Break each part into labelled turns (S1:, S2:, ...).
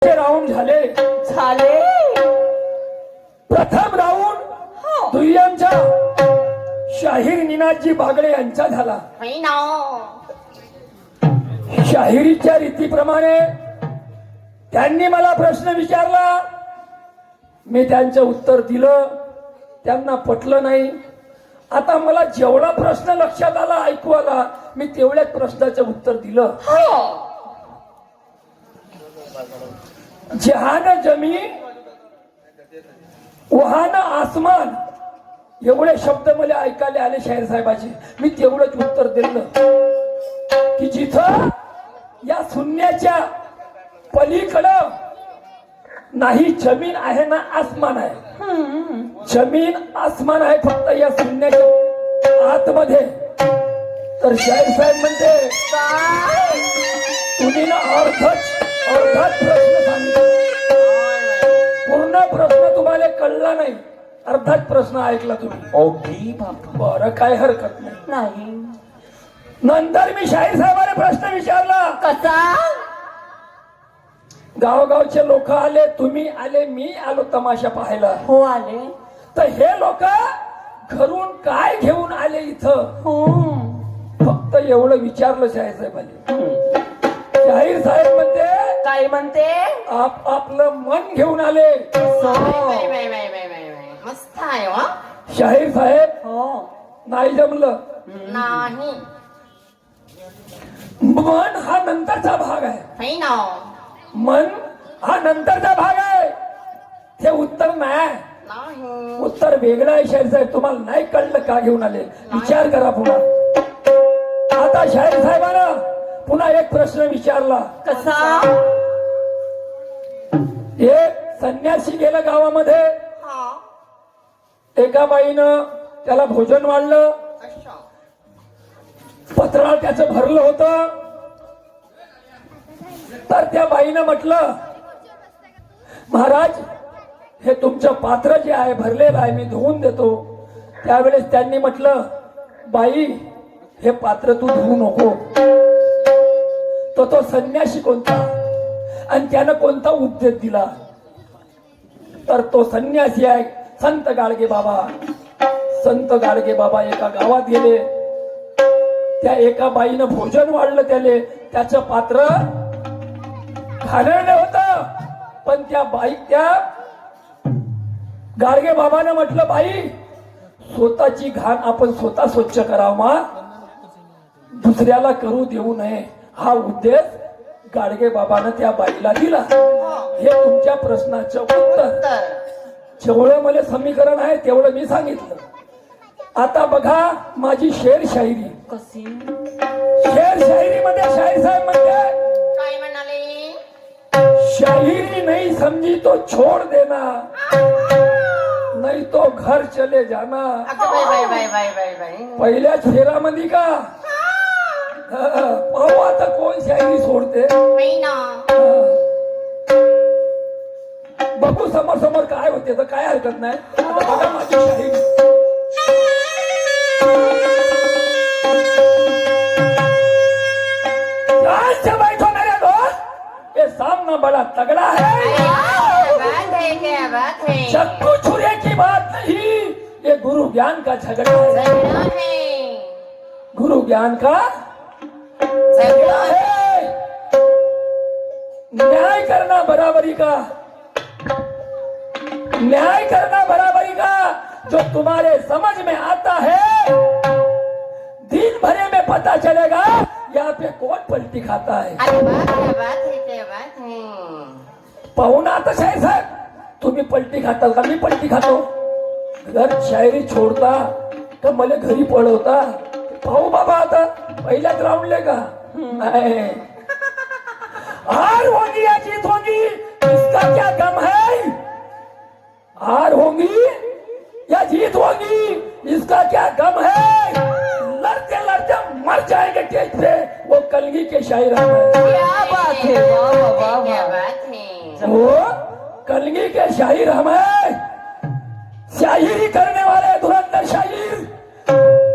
S1: Round झाले
S2: झाले
S1: प्रथम राऊंड दुय्यमचा शाहीर निनादजी बागडे यांचा झाला. शाहिरीच्या रीतीप्रमाणे त्यांनी मला प्रश्न विचारला, मी त्यांचं उत्तर दिलं, त्यांना पटलं नाही. आता मला जेवढा प्रश्न लक्षात आला, ऐकू आला, मी तेवढ्याच प्रश्नाचं उत्तर दिलं. जहान जमीन वहान आसमान एवढे शब्द मला ऐकायला आले शाहीर साहेबाचे. मी तेवढंच उत्तर दिलं की जिथं या शून्याच्या पलीकडं नाही जमीन आहे ना आसमान आहे. जमीन आसमान आहे फक्त या शून्याच्या आतमध्ये. तर शाहीर साहेब म्हणते तुम्ही ना अर्धच प्रश्न सांगितला, पूर्ण प्रश्न तुम्हाला कळला नाही, अर्धाच प्रश्न ऐकला तुम्ही.
S2: ओके बाबा,
S1: बरं, काय हरकत नाही.
S2: नाही
S1: नंतर मी शाहीर साहेबांना प्रश्न विचारला.
S2: कसा?
S1: गावगावचे लोक आले, तुम्ही आले, मी आलो तमाशा पाहायला.
S2: हो आले.
S1: तर हे लोक घरून काय घेऊन आले इथं,
S2: हो
S1: फक्त एवढं विचारलं शाहीर साहेबांनी. शाहीर साहेब म्हणते
S2: काय म्हणते?
S1: आपलं मन घेऊन आले.
S3: मस्त आहे वा.
S1: शाहीर साहेब
S2: हो
S1: नाही जमलं.
S3: नाही
S1: मन हा नंतरचा भाग आहे.
S3: ना
S1: मन हा नंतरचा भाग आहे, ते उत्तर नाही.
S3: नाही
S1: उत्तर वेगळं आहे. शाहीर साहेब तुम्हाला नाही कळलं का घेऊन आले, विचार करा पुन्हा. आता शाहीर साहेबांना पुन्हा एक प्रश्न विचारला.
S2: कसा?
S1: एक संन्यासी गेला गावामध्ये,
S3: हा
S1: एका बाईनं त्याला भोजन वाढलं,
S3: अच्छा
S1: पत्राळ त्याचं भरलं होतं. तर त्या बाईनं म्हटलं, महाराज हे तुमचं पात्र जे आहे भरलेलं आहे, मी धुवून देतो. त्यावेळेस त्यांनी म्हटलं, बाई हे पात्र तू धुवू नको. तो संन्यासी कोणता आणि त्यानं कोणता उपदेश दिला? तर तो संन्यासी आहे संत गाडगे बाबा. संत गाडगे बाबा एका गावात गेले, त्या एका बाईनं भोजन वाढलं त्याले, त्याचं पात्र घाणेरडं होतं. पण त्या गाडगे बाबानं म्हटलं, बाई स्वतःची घाण आपण स्वतः स्वच्छ करावा, दुसऱ्याला करू देऊ नये. हा उद्देश गाडगे बाबानं त्या बाईला दिला. हे तुमच्या प्रश्नाचं उत्तर. जेवढं मला समीकरण आहे तेवढं मी सांगितलं. आता बघा माझी शेर शायरी.
S2: कशी?
S1: शेर शायरी मध्ये शाहीर साहेब म्हणते,
S3: काय म्हणाले?
S1: शायरी नहीं समझी तो छोड़ देना, नहीं तो घर चले जाना. पहिल्या फेरामध्ये का पाहू आता कोण शायरी सोडते. बघू समोर समोर काय होते तर काय हरकत नाही. आता बघा माझी शायरी. बैठो मेरे दोस्त, ये सामना बड़ा तगड़ा है. चक्कू छुरे की बात नहीं, ये गुरु ज्ञान का झगड़ा है. गुरु ज्ञान का झगड़ा है. न्याय करना बराबरी का, न्याय करना बराबरी का, जो तुम्हारे समझ में आता है, दिन भरे में पता चलेगा यहाँ पे कौन पलटी खाता है. पाहुणा आता शाहीर साहेब तुम्ही पलटी खाता का मी पलटी खातो? घर शायरी छोडता का मला घरी पळवता? पाहू बाबा आता पहिल्याच राऊंडले का नाही. हार होगी या जीत होगी इसका क्या गम है. हार होगी या जीत होगी इसका क्या गम है. लड़ते लड़ते मर जाएंगे स्टेज पे, वो कलगी के शायर हैं.
S2: क्या बात है, वाह वाह वाह.
S1: वो कलगी के शायर हमें, शायरी करने वाले धुरंधर शायर.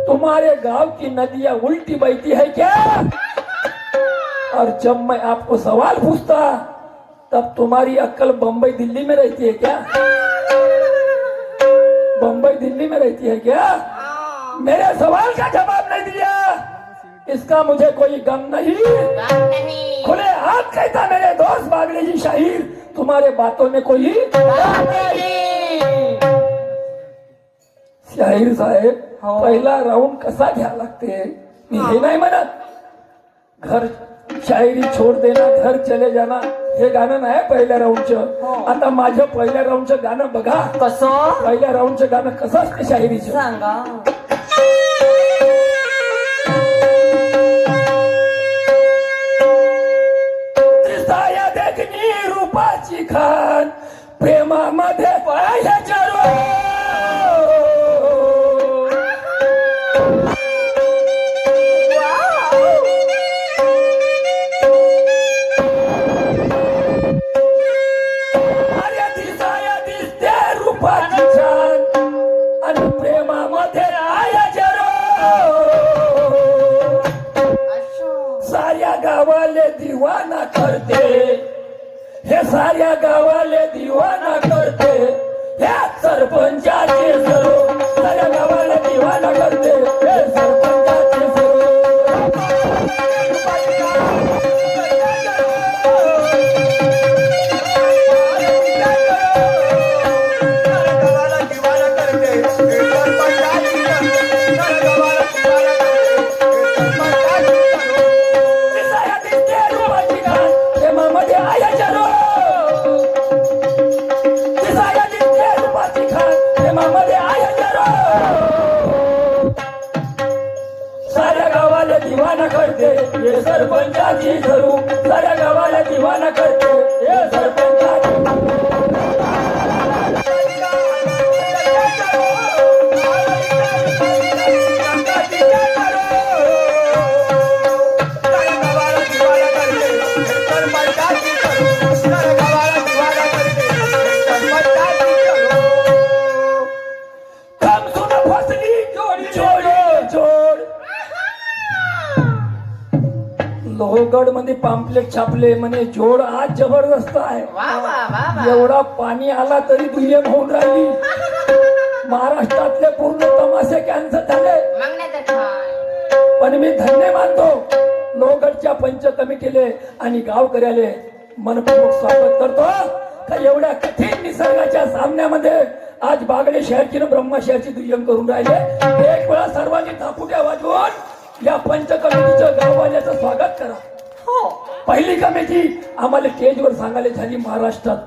S1: तुम्हारे गांव की नदियां उल्टी बहती है क्या? और जब मैं आपको सवाल पूछता तब तुम्हारी अक्ल बम्बई दिल्ली में रहती है क्या? बम्बई दिल्ली में रहती है क्या?
S3: हाँ।
S1: मेरे सवाल का जवाब नहीं दिया, इसका मुझे कोई गम नहीं।
S3: बात नहीं।
S1: खुले हाथ कहता मेरे दोस्त बागड़े जी शाहीर, तुम्हारे बातों में कोई
S3: बात नहीं।
S1: शाहीर साहेब
S2: हो.
S1: पहिला राऊंड कसा घ्या लागते मी हे नाही म्हणत. घर शायरी छोड देना घर चले जाना हे गाणं नाही पहिल्या राऊंडचं.
S2: हो.
S1: आता माझं पहिल्या राऊंडचं गाणं बघा.
S2: कसं
S1: पहिल्या राऊंडचं गाणं कसं असतं शायरीचं.
S2: सांगा.
S1: दिसाया देखणी रूपाची खान प्रेमामध्ये पळायच्या अरे दिसाया दिसते रूपाची छान आणि प्रेमामध्ये राहायच्या
S3: असं.
S1: साऱ्या गावाले दिवाना करते, हे साऱ्या गावाले दिवाना करते, हे सरपंचाचे सरो साऱ्या गावाला दिवाना करते, हे सरपंचाचे सरो. दिसाया दिसते रूपाची खान, प्रेमामध्ये आयाच्या रो. दिसाया दिसते रूपाची खान, प्रेमामध्ये आयाच्या रो. साऱ्या गावाला दिवाना करते, हे सरपंचाची धरू साऱ्या गावाला दिवाना करते, हे सरपंचाची. कम सुना फसली जोडी जोड. लोहगड मध्ये पाम्पलेट छापले म्हणे जोड आज जबरदस्त आहे.
S3: वा वा वा वा.
S1: एवढा पाणी आला तरी दुय्यम होऊन राहिली. महाराष्ट्रातले पूर्ण तमाशे कॅन्सल झाले.
S3: मग नाही तर काय.
S1: पण मी धन्य मानतो लोहगडच्या पंच कमिटीले आणि गावकऱ्याले मनपूर्वक स्वागत करतो का एवढ्या कठीण निसर्गाच्या सामन्यामध्ये आज बागडे शहरची ब्रह्मा शहरची दुय्यम करून राहिले. एक वेळा सर्वांनी थापुट्या वाजवून या पंच कमिटीचं गाववाल्याचं स्वागत करा.
S2: हो.
S1: पहिली कमिटी आम्हाला स्टेजवर सांगायला झाली महाराष्ट्रात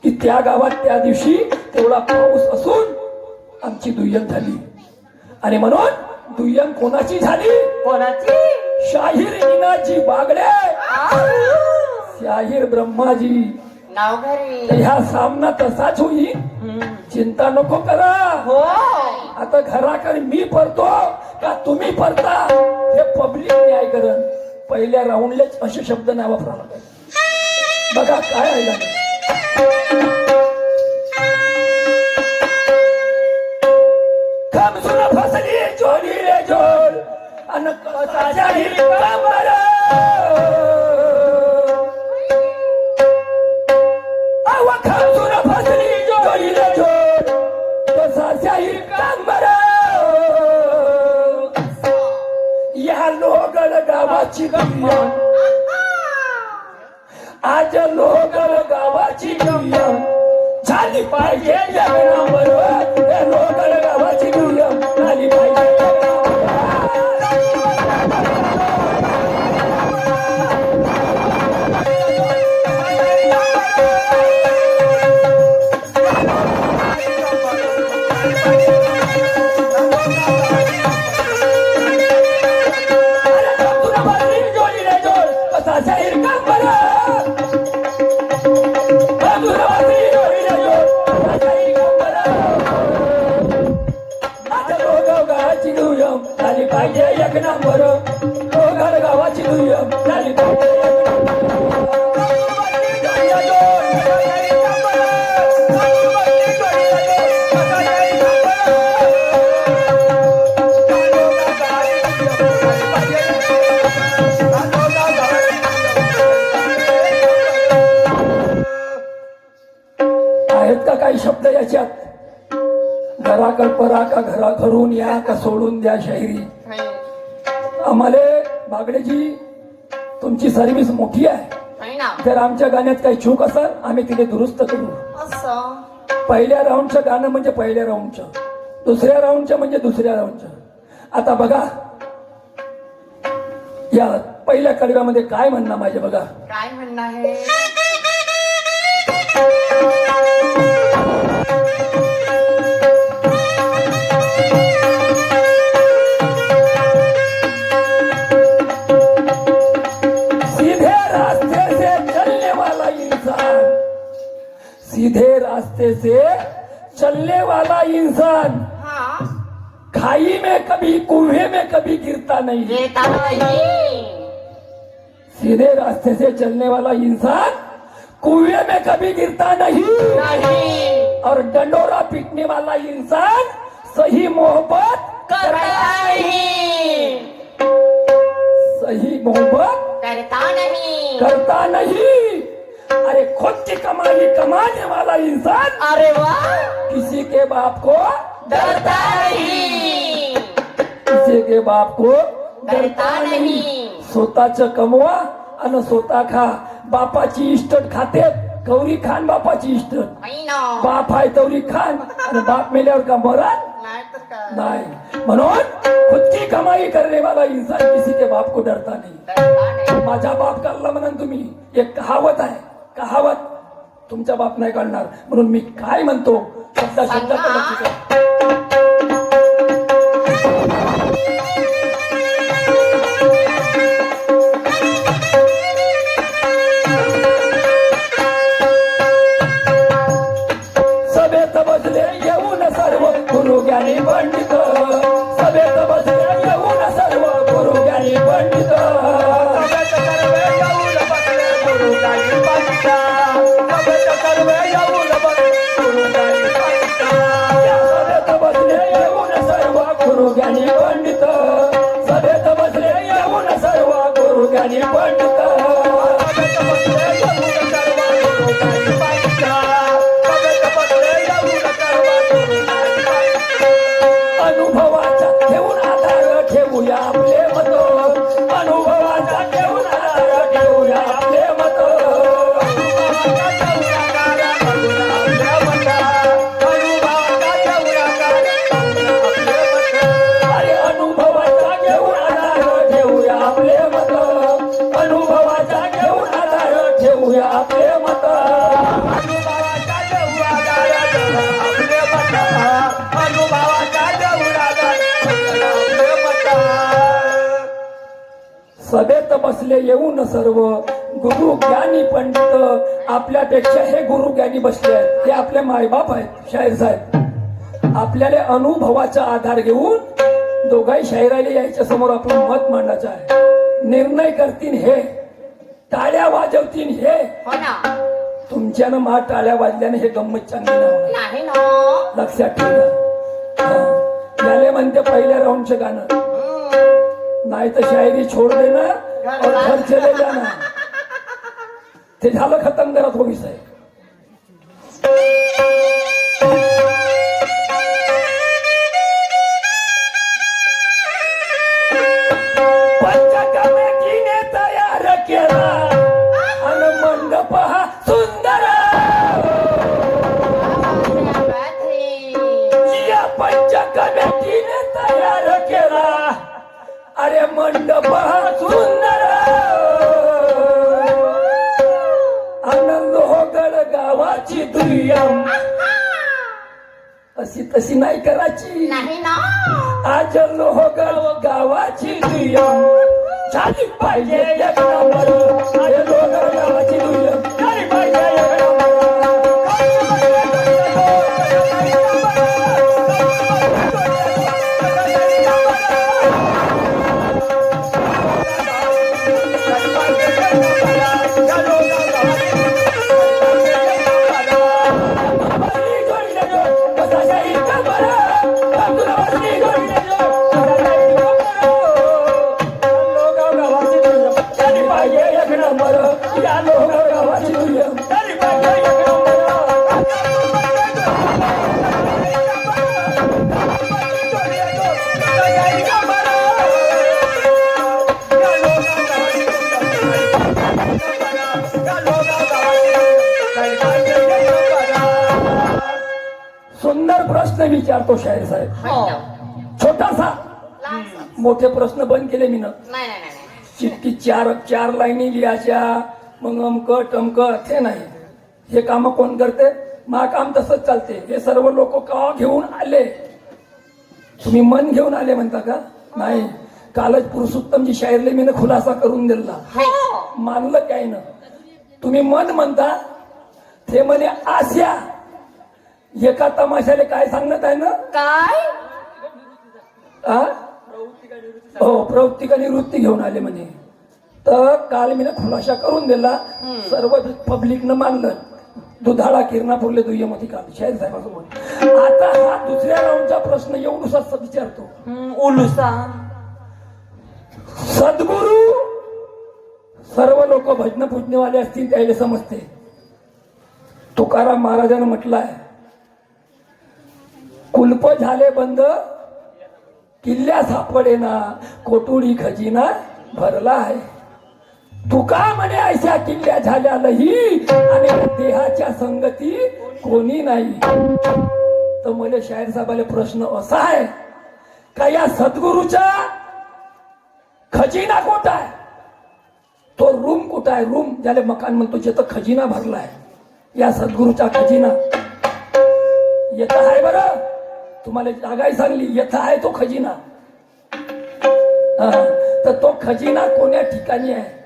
S1: की त्या गावात त्या दिवशी तेवढा पाऊस असून आमची दुय्यम झाली. आणि म्हणून दुय्यम कोणाची झाली?
S2: कोणाची?
S1: शाहीर निनाजी बागडे, शाहीर ब्रह्माजी.
S3: नाव घरी.
S1: तर ह्या सामना तसाच होईल, चिंता नको करा.
S2: हो.
S1: आता घराकडे मी परतो का तुम्ही परता हे पब्लिक न्याय करण. पहिल्या राऊंडलेच असे शब्द नाही वापरायला पाहिजे. बघा काय आहे गाणं. कम सुना फसली जोडी रे जोड अन कसाच्या हिरकांबर. अव कम सुना फसली जोडी रे जोड कसाच्या हिरकांबर. या लोहगड गावाची गंमत, आज लोहगड गावाची गंमत झाली पाहिजे जगनावर. या लोहगड गावाची गंमत झाली पाहिजे झाली पाहिजे एक नंबर. लोहगड गावाची दुय्यम झाली पाहिजे एक नंबर. काही शब्द याच्यात घराकड परा का घरून या का सोडून द्या शाहिरी
S3: होय.
S1: आम्हाला बागडेजी तुमची सर्व्हिस मोठी आहे.
S3: होय ना.
S1: जर आमच्या गाण्यात काही चूक असेल आम्ही तिथे दुरुस्त करू.
S3: असं.
S1: पहिल्या राऊंडचं गाणं म्हणजे पहिल्या राऊंडचं, दुसऱ्या राऊंडचं म्हणजे दुसऱ्या राऊंडचं. आता बघा या पहिल्या कडव्यामध्ये काय म्हणणं माझे बघा.
S3: काय म्हणणं आहे?
S1: सीधे रास्ते से चलने वाला इंसान, सीधे रास्ते से चलने वाला इंसान
S3: हा.
S1: खाई में कभी कुएं में कभी गिरता नहीं.
S3: येता नाही.
S1: सीधे रास्ते से चलने वाला इंसान कुएं में कभी गिरता नहीं.
S3: नाही.
S1: और डंडोरा पीटने वाला इंसान सही मोहब्बत
S3: करता नाही.
S1: सही मोहब्बत
S3: करता नाही.
S1: करता नहीं. अरे खुद की कमाई कमाने वाला इंसान
S3: अरे वा.
S1: किसी के बाप को
S3: डरता नाही.
S1: किसी के बाप को
S3: डरता नाही.
S1: स्वतःच कमवा आणि स्वतः खा. बापाची इस्टेट खाते गौरी खान बापाची इस्टेट.
S3: होय ना.
S1: बाप आहे तवरी खान आणि बाप मेल्यावर का मरण
S3: नाही तर काय.
S1: नाही. म्हणून खुद की कमाई करने वाला इंसान किसी के बाप को डरता नहीं.
S3: डरता नाही.
S1: माझा बाप काढला म्हणून तुम्ही एक कहावत आहे, कहावत तुमचा बाप नाही काढणार. म्हणून मी काय म्हणतो शब्द शब्द सभेत बसले येऊन सर्व गुरु ज्ञानी पंडित, सभेत बसले येऊन सर्व गुरु ज्ञानी पंडित. सभेत सर्वे येऊन बसले गुरु ज्ञानी पंडित, सभेत सर्वे येऊन बसले गुरु ज्ञानी पंडित. सभेत बसले येऊन सर्व गुरु ज्ञानी पंडित, सभेत बसले येऊन सर्व गुरु ज्ञानी पंडित. सभेत बसले येऊन सर्व गुरु ज्ञानी पंडित, सभेत बसले येऊन सर्व गुरु ज्ञानी पंडित. अनुभवाचा घेऊन आधार ठेवूया आपले मत, अनुभवाचा घेऊन आधार ठेवूया आपले मत. अरे अनुभवाचा घेऊन आधार ठेवूया आपले मत, अनुभवाचा घेऊन आधार ठेवूया आपले मत. अनुभवाचा घेऊन आधार ठेवूया आपले मत, अनुभवाचा घेऊन आधार ठेवूया आपले मत. सभेत बसले येऊन सर्व गुरु ज्ञानी पंडित. आपल्यापेक्षा हे गुरु ज्ञानी बसले आहेत, हे आपले मायबाप आहेत शाहीर साहेब. आपल्याला अनुभवाचा आधार घेऊन दोघाही शाहिराला यायच्या समोर आपलं मत मांडायचं आहे. निर्णय करतील हे, टाळ्या वाजवतील हे.
S3: हो ना.
S1: तुमच्यानं मा टाळ्या वाजल्याने हे गंमत चांगली नाही होणार.
S3: नाही ना.
S1: लक्षात ठेवा. याले म्हणते पहिल्या राऊंडचं गाणं, नाही तर शायरी छोड देना और घर चले जाना. ते झालं खतम करा थोडी साहेब. पंचकमेकीने तयार केला आणि मंडप हा सुंदर.
S3: क्या बात है.
S1: या पंचकमेकीने तयार केला अरे मंडप हा सुंदर. आनंद होगड गावाची दुय्यम. अशी तशी नाही करायची.
S3: नाही ना.
S1: आज लोहगड गावाची दुय्यम झाली पाहिजे एक नंबर. अरे लोहगड गावाची दुय्यम झाली पाहिजे एक नंबर. या लोहगड गावाची सुंदर प्रश्न विचारतो शाहीर साहेब,
S2: हो.
S1: छोटासा.
S3: लहानसा.
S1: मोठे प्रश्न बंद केले मी ना.
S3: नाही नाही नाही नाही.
S1: चिठ्ठी चार चार लाईनी लिहायच्या, मग अमक टमक ते नाही. हे काम कोण करते? मा काम तसंच चालते. हे सर्व लोक का घेऊन आले? तुम्ही मन घेऊन आले म्हणता का? नाही. कालच पुरुषोत्तमजी शाहीरले मी खुलासा करून दिला,
S2: हो.
S1: मानलं काय ना. तुम्ही मन म्हणता, ते म्हणे आस्या. एका तमाशाले काय सांगण्यात आहे ना?
S2: काय?
S1: आ? हो, प्रवृत्ती का निवृत्ती घेऊन आले म्हणे. तर काल मी खुलासा करून दिला, सर्व पब्लिक न मानलं. दुधाळा किरणापूरले दुय्यमती काल शाहीर साहेबासोबत. आता हा दुसऱ्या राऊंडचा प्रश्न एवढूसाच विचारतो.
S2: उलुसा.
S1: सद्गुरू सर्व लोक भजन पूजनेवाले असतील त्याला समजते. तुकाराम महाराजांनी म्हटलंय, कुलप झाले बंद किल्ल्या सापडेना, कोटुळी खजिना भरला आहे. तुका म्हणे ऐशा किल्ल्या झाल्या लही, आणि देहाच्या संगती कोणी नाही. तर मला शाहीर साहेबाला प्रश्न असा आहे का, या सद्गुरूचा खजिना कुठं आहे? तो रूम कुठं आहे? रूम ज्याला मकान म्हणतो, जिथं खजिना भरलाय. या सद्गुरूचा खजिना येत आहे. बरं, तुम्हाला जागाही सांगली, येत आहे तो खजिना. तर तो खजिना कोण्या ठिकाणी आहे?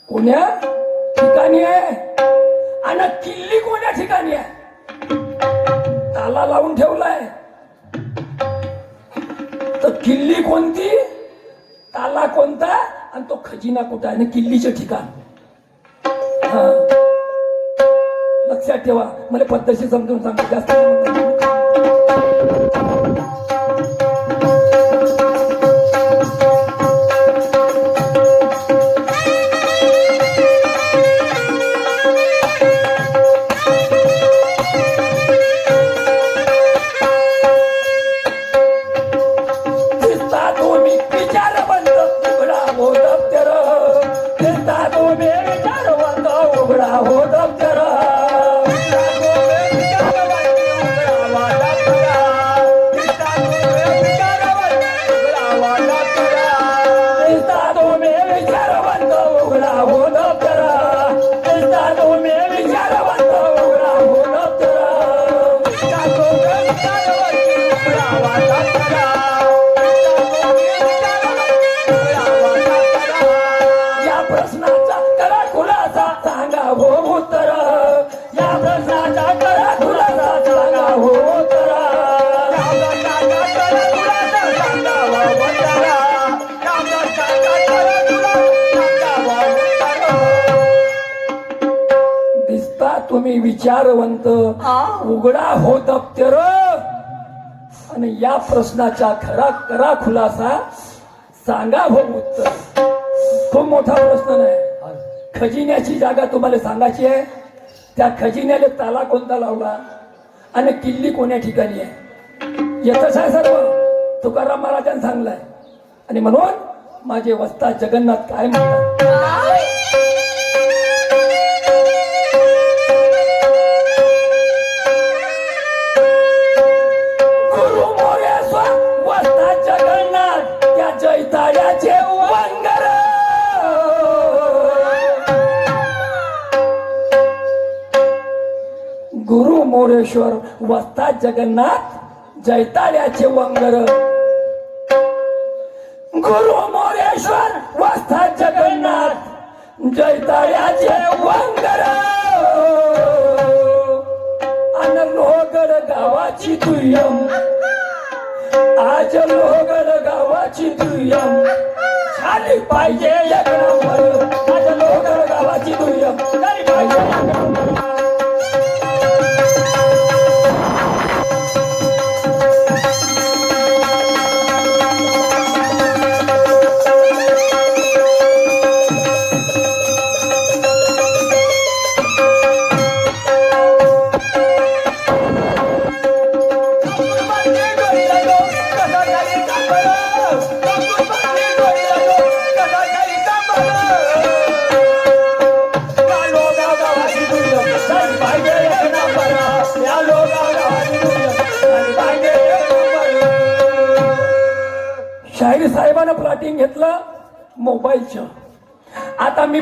S1: कोण्या ठिकाणी आहे? आणि किल्ली कोण्या ठिकाणी आहे? ताला लावून ठेवलाय. तर किल्ली कोणती, ताला कोणता, आणि तो खजिना कुठं आहे? आणि किल्लीचे ठिकाण. लक्षात ठेवा. मला पद्धतशीर समजून सांगा, जास्त नाही म्हणणार. तुम्ही विचारवंत, उघडा हो दप्तर, आणि या प्रश्नाचा खरा करा खुलासा, सांगा हो उत्तर. खूप मोठा प्रश्न नाही. खजिन्याची जागा तुम्हाला सांगायची आहे. त्या खजिन्याला ताला कोणता लावला, आणि किल्ली कोण्या ठिकाणी आहे, येतच आहे सर्व. तुकाराम महाराजांनी सांगलाय. आणि म्हणून माझे वस्ताद जगन्नाथ काय म्हणतात, जैताळ्याचे वंगर. गुरु मोरेश्वर वस्ताद जगन्नाथ जैताळ्याचे वंगर. गुरु मोरेश्वर वस्ताद जगन्नाथ जैताळ्याचे वंगर. अन लोहगड गावाची दुय्यम, आज लोहगड गावाची दुय्यम झाली पाहिजे एक नंबर. आज लोहगड गावाची दुय्यम झाली पाहिजे एक नंबर. शाहीर साहेबानं प्लॉटिंग घेतलं मोबाईलचं. आता मी